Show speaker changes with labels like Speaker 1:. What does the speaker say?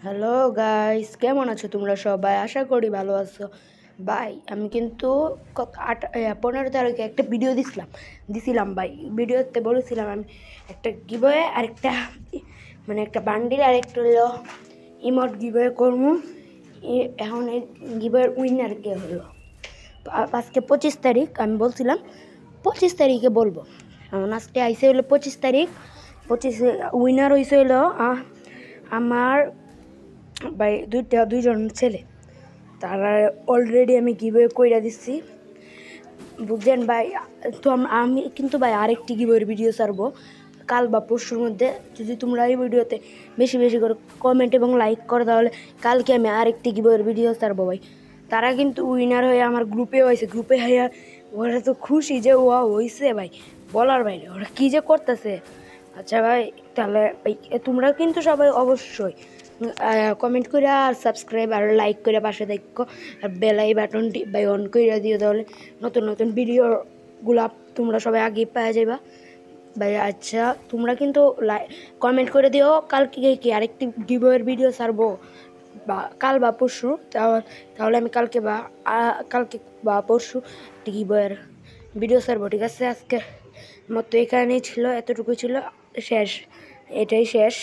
Speaker 1: Hello guys, কেমন আছো তোমরা সবাই? আশা করি ভালো আছো। ভাই আমি কিন্তু 15 তারিখে একটা ভিডিও দিছিলাম ভাই। ভিডিওতে বলেছিলাম আমি একটা গিভওয়ে আর একটা মানে একটা বান্ডিল আর একটা হলো ইমোট গিভওয়ে করবো। এখন এই গিভওয়ের উইনার কে হলো আজকে 25 তারিখ। আমি বলছিলাম 25 তারিখে বলবো। এখন আজকে আইসে হলো 25 তারিখ। 25 উইনার হয়েছে হলো আমার ভাই দুইজন ছেলে। তারা অলরেডি আমি গিভওয়ে কইরা দিচ্ছি, বুঝছেন ভাই। তো আমি কিন্তু ভাই আরেকটি গিভওয়ের ভিডিও ছাড়বো কাল বা পরশুর মধ্যে। যদি তোমরা এই ভিডিওতে বেশি বেশি করে কমেন্ট এবং লাইক করো তাহলে কালকে আমি আরেকটি গিভওয়ের ভিডিও ছাড়বো ভাই। তারা কিন্তু উইনার হয়ে আমার গ্রুপে হয়েছে। গ্রুপে হয়ে ওরা তো খুশি যে ও হয়েছে ভাই, বলার বাইরে। ওরা কী যে করতেছে। আচ্ছা ভাই, তাহলে ভাই তোমরা কিন্তু সবাই অবশ্যই কমেন্ট করে আর সাবস্ক্রাইব আর লাইক করে পাশে দেখো, আর বেলাই বাটনটি বাই অন করে দিও, তাহলে নতুন নতুন ভিডিওগুলা তোমরা সবাই আগে পেয়ে যাবা ভাই। আচ্ছা তোমরা কিন্তু কমেন্ট করে দিও কালকে কি আরেকটি গিভওয়ের ভিডিও ছাড়বো বা কাল বা পরশু। তাহলে আমি কালকে বা পরশু একটি গিভওয়ের ভিডিও ছাড়বো, ঠিক আছে? আজকে মতো এখানেই ছিল, এতটুকু ছিল, শেষ, এটাই শেষ।